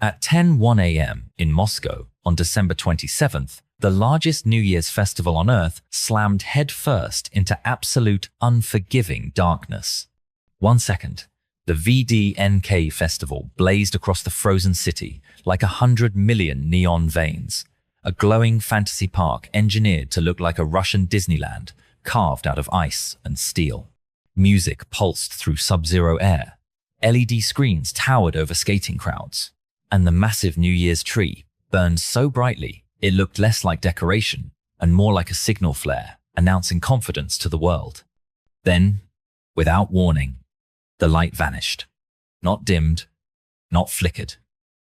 At 10:01 a.m. in Moscow on December 27th, the largest New Year's festival on Earth slammed headfirst into absolute unforgiving darkness. 1 second. The VDNK festival blazed across the frozen city like 100 million neon veins, a glowing fantasy park engineered to look like a Russian Disneyland carved out of ice and steel. Music pulsed through sub-zero air. LED screens towered over skating crowds, and the massive New Year's tree burned so brightly it looked less like decoration and more like a signal flare announcing confidence to the world. Then, without warning, the light vanished. Not dimmed, not flickered.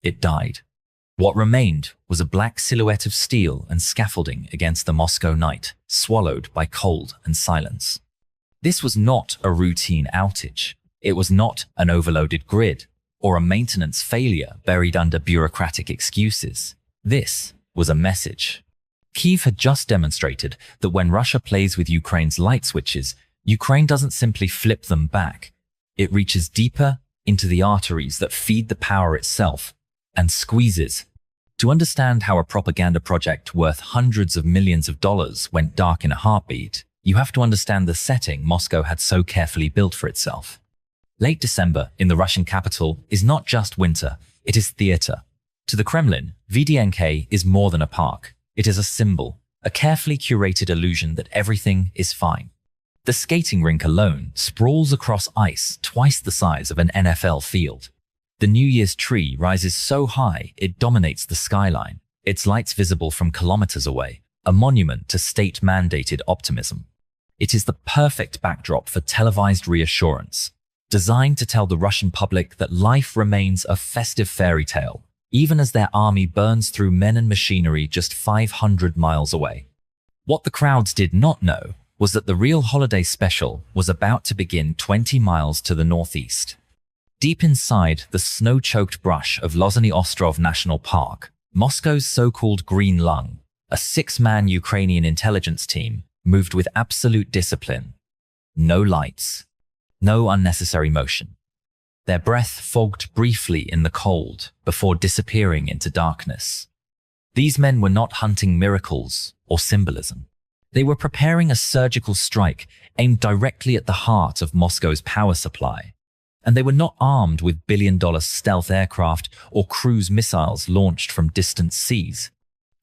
It died. What remained was a black silhouette of steel and scaffolding against the Moscow night, swallowed by cold and silence. This was not a routine outage. It was not an overloaded grid or a maintenance failure buried under bureaucratic excuses. This was a message. Kyiv had just demonstrated that when Russia plays with Ukraine's light switches, Ukraine doesn't simply flip them back. It reaches deeper into the arteries that feed the power itself and squeezes. To understand how a propaganda project worth hundreds of millions of dollars went dark in a heartbeat, you have to understand the setting Moscow had so carefully built for itself. Late December in the Russian capital is not just winter, it is theater. To the Kremlin, VDNK is more than a park. It is a symbol, a carefully curated illusion that everything is fine. The skating rink alone sprawls across ice twice the size of an NFL field. The New Year's tree rises so high it dominates the skyline, its lights visible from kilometers away, a monument to state-mandated optimism. It is the perfect backdrop for televised reassurance, designed to tell the Russian public that life remains a festive fairy tale, even as their army burns through men and machinery just 500 miles away. What the crowds did not know was that the real holiday special was about to begin 20 miles to the northeast. Deep inside the snow-choked brush of Lozny Ostrov National Park, Moscow's so-called Green Lung, a 6-man Ukrainian intelligence team, moved with absolute discipline. No lights. No unnecessary motion. Their breath fogged briefly in the cold before disappearing into darkness. These men were not hunting miracles or symbolism. They were preparing a surgical strike aimed directly at the heart of Moscow's power supply. And they were not armed with billion-dollar stealth aircraft or cruise missiles launched from distant seas.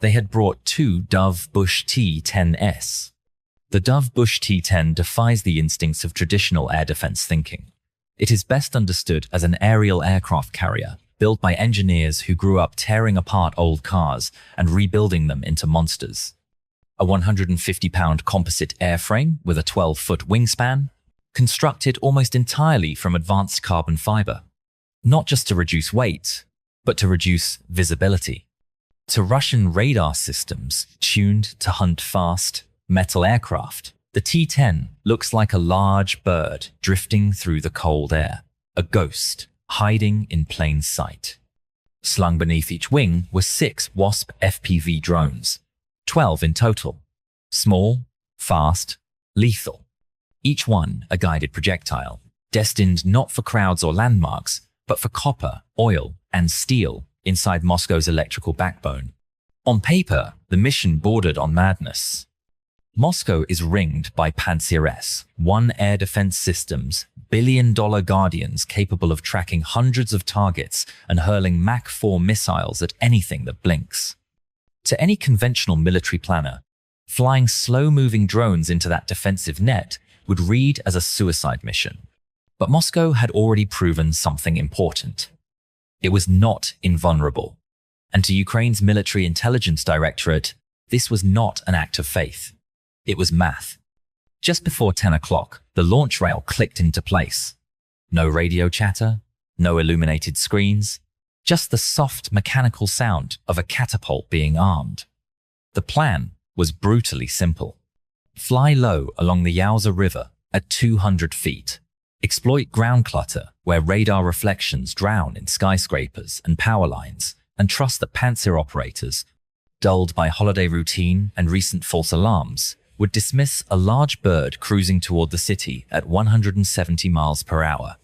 They had brought 2 Dove Bush T-10S. The Dove Bush T-10 defies the instincts of traditional air defense thinking. It is best understood as an aerial aircraft carrier built by engineers who grew up tearing apart old cars and rebuilding them into monsters. A 150-pound composite airframe with a 12-foot wingspan, constructed almost entirely from advanced carbon fiber, not just to reduce weight, but to reduce visibility. To Russian radar systems tuned to hunt fast, metal aircraft, the T-10 looks like a large bird drifting through the cold air, a ghost hiding in plain sight. Slung beneath each wing were 6 Wasp FPV drones, 12 in total. Small, fast, lethal. Each one a guided projectile, destined not for crowds or landmarks, but for copper, oil, and steel inside Moscow's electrical backbone. On paper, the mission bordered on madness. Moscow is ringed by Pantsir S, one air defense system's billion-dollar guardians capable of tracking hundreds of targets and hurling Mach 4 missiles at anything that blinks. To any conventional military planner, flying slow-moving drones into that defensive net would read as a suicide mission. But Moscow had already proven something important. It was not invulnerable. And to Ukraine's military intelligence directorate, this was not an act of faith. It was math. Just before 10 o'clock, the launch rail clicked into place. No radio chatter, no illuminated screens, just the soft mechanical sound of a catapult being armed. The plan was brutally simple. Fly low along the Yaoza River at 200 feet. Exploit ground clutter where radar reflections drown in skyscrapers and power lines, and trust that Pantsir operators, dulled by holiday routine and recent false alarms, would dismiss a large bird cruising toward the city at 170 miles per hour.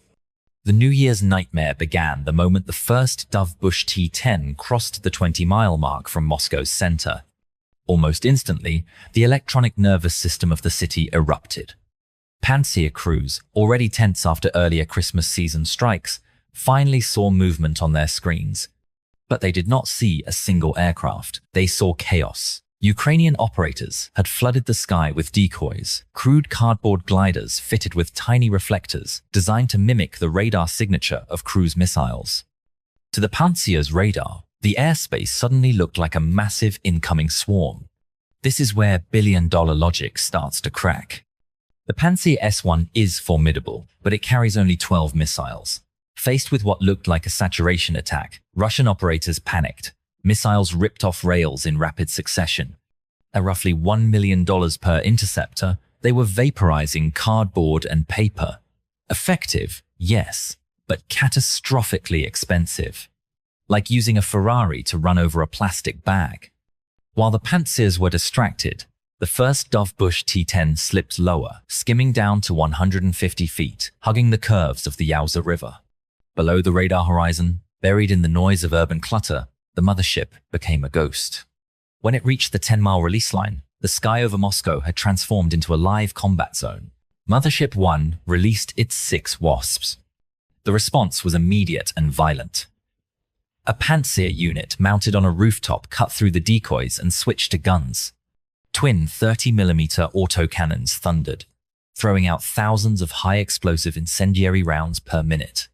The New Year's nightmare began the moment the first Dovebush T-10 crossed the 20-mile mark from Moscow's center. Almost instantly, the electronic nervous system of the city erupted. Pantsir crews, already tense after earlier Christmas season strikes, finally saw movement on their screens. But they did not see a single aircraft. They saw chaos. Ukrainian operators had flooded the sky with decoys, crude cardboard gliders fitted with tiny reflectors designed to mimic the radar signature of cruise missiles. To the Pantsir's radar, the airspace suddenly looked like a massive incoming swarm. This is where billion-dollar logic starts to crack. The Pantsir S-1 is formidable, but it carries only 12 missiles. Faced with what looked like a saturation attack, Russian operators panicked. Missiles ripped off rails in rapid succession. At roughly $1 million per interceptor, they were vaporizing cardboard and paper. Effective, yes, but catastrophically expensive. Like using a Ferrari to run over a plastic bag. While the Pantsirs were distracted, the first Dovebush T-10 slipped lower, skimming down to 150 feet, hugging the curves of the Yauza River. Below the radar horizon, buried in the noise of urban clutter, the mothership became a ghost. When it reached the 10-mile release line, the sky over Moscow had transformed into a live combat zone. Mothership 1 released its 6 Wasps. The response was immediate and violent. A Pantsir unit mounted on a rooftop cut through the decoys and switched to guns. Twin 30mm autocannons thundered, throwing out thousands of high-explosive incendiary rounds per minute.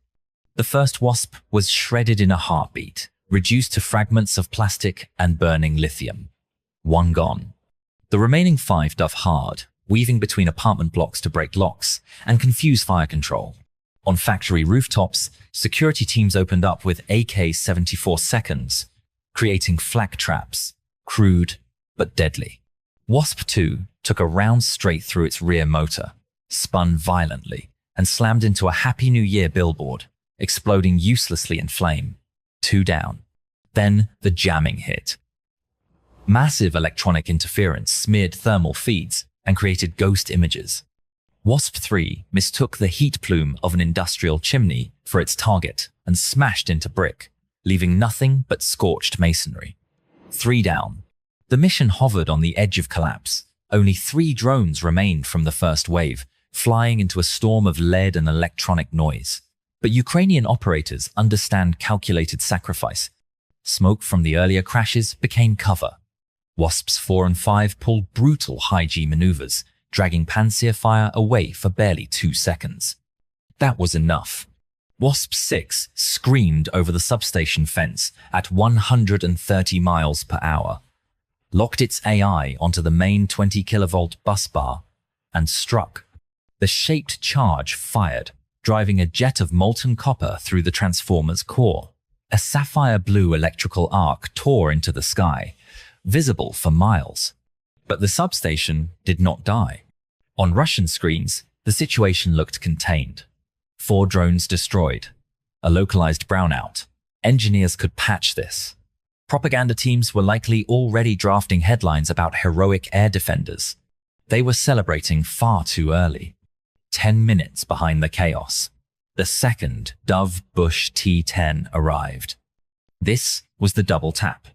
The first Wasp was shredded in a heartbeat, reduced to fragments of plastic and burning lithium. 1 gone. The remaining 5 dove hard, weaving between apartment blocks to break locks and confuse fire control. On factory rooftops, security teams opened up with AK-74 seconds, creating flak traps, crude but deadly. Wasp 2 took a round straight through its rear motor, spun violently, and slammed into a Happy New Year billboard, exploding uselessly in flame. 2 down. Then the jamming hit. Massive electronic interference smeared thermal feeds and created ghost images. Wasp 3 mistook the heat plume of an industrial chimney for its target and smashed into brick, leaving nothing but scorched masonry. 3 down. The mission hovered on the edge of collapse. Only 3 drones remained from the first wave, flying into a storm of lead and electronic noise. But Ukrainian operators understand calculated sacrifice. Smoke from the earlier crashes became cover. Wasps 4 and 5 pulled brutal high-G maneuvers, dragging Pantsir fire away for barely 2 seconds. That was enough. Wasp 6 screamed over the substation fence at 130 miles per hour, locked its AI onto the main 20 kilovolt bus bar, and struck. The shaped charge fired, driving a jet of molten copper through the transformer's core. A sapphire blue electrical arc tore into the sky, visible for miles. But the substation did not die. On Russian screens, the situation looked contained. 4 drones destroyed. A localized brownout. Engineers could patch this. Propaganda teams were likely already drafting headlines about heroic air defenders. They were celebrating far too early. 10 minutes behind the chaos, the second Dovebush T-10 arrived. This was the double tap.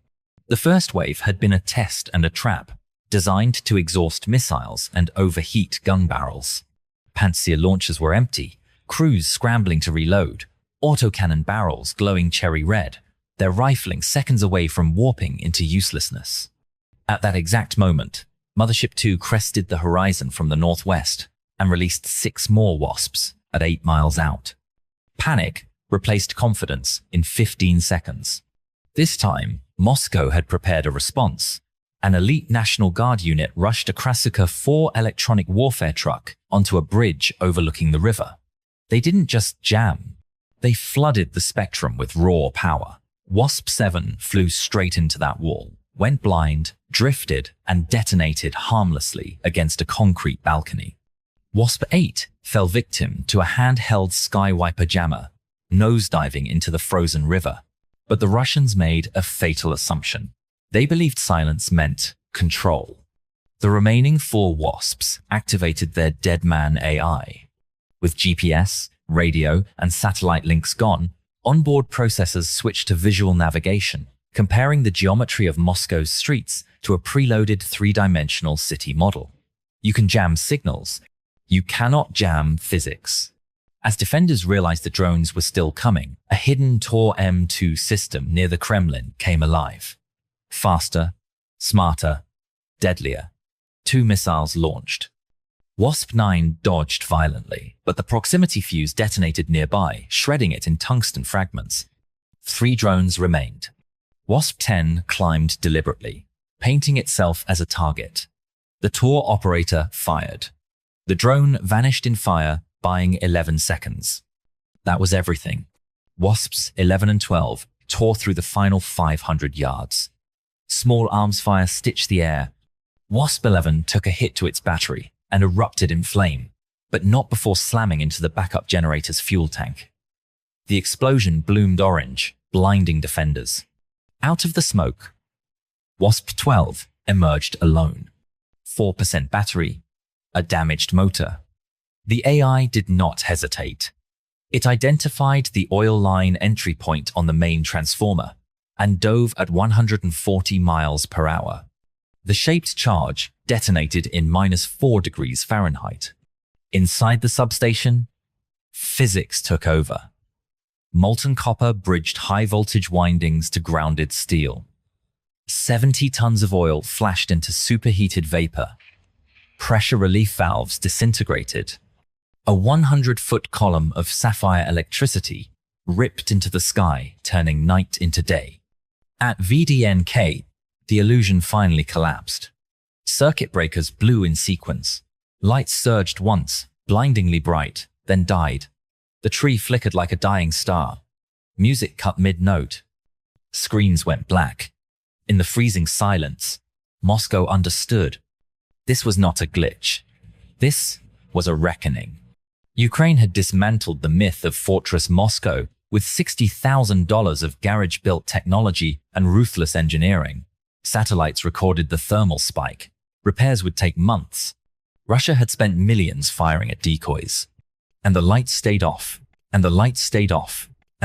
The first wave had been a test and a trap, designed to exhaust missiles and overheat gun barrels. Pantsir launchers were empty, crews scrambling to reload, autocannon barrels glowing cherry red, their rifling seconds away from warping into uselessness. At that exact moment, Mothership 2 crested the horizon from the northwest and released 6 more Wasps at 8 miles out. Panic replaced confidence in 15 seconds. This time, Moscow had prepared a response. An elite National Guard unit rushed a Krasuka 4 electronic warfare truck onto a bridge overlooking the river. They didn't just jam. They flooded the spectrum with raw power. Wasp 7 flew straight into that wall, went blind, drifted, and detonated harmlessly against a concrete balcony. Wasp 8 fell victim to a handheld Skywiper jammer, nosediving into the frozen river. But the Russians made a fatal assumption. They believed silence meant control. The remaining 4 Wasps activated their Deadman AI. With GPS, radio and satellite links gone, onboard processors switched to visual navigation, comparing the geometry of Moscow's streets to a preloaded three-dimensional city model. You can jam signals. You cannot jam physics. As defenders realized the drones were still coming, a hidden Tor M2 system near the Kremlin came alive. Faster, smarter, deadlier. 2 missiles launched. Wasp-9 dodged violently, but the proximity fuse detonated nearby, shredding it in tungsten fragments. 3 drones remained. Wasp-10 climbed deliberately, painting itself as a target. The Tor operator fired. The drone vanished in fire, buying 11 seconds. That was everything. Wasps 11 and 12 tore through the final 500 yards. Small arms fire stitched the air. Wasp 11 took a hit to its battery and erupted in flame, but not before slamming into the backup generator's fuel tank. The explosion bloomed orange, blinding defenders. Out of the smoke, Wasp 12 emerged alone. 4% battery, a damaged motor. The AI did not hesitate. It identified the oil line entry point on the main transformer and dove at 140 miles per hour. The shaped charge detonated in -4 degrees Fahrenheit. Inside the substation, physics took over. Molten copper bridged high-voltage windings to grounded steel. 70 tons of oil flashed into superheated vapor. Pressure relief valves disintegrated. A 100-foot column of sapphire electricity ripped into the sky, turning night into day. At VDNK, the illusion finally collapsed. Circuit breakers blew in sequence. Lights surged once, blindingly bright, then died. The tree flickered like a dying star. Music cut mid-note. Screens went black. In the freezing silence, Moscow understood. This was not a glitch. This was a reckoning. Ukraine had dismantled the myth of Fortress Moscow with $60,000 of garage-built technology and ruthless engineering. Satellites recorded the thermal spike. Repairs would take months. Russia had spent millions firing at decoys. And the lights stayed off. And the lights stayed off.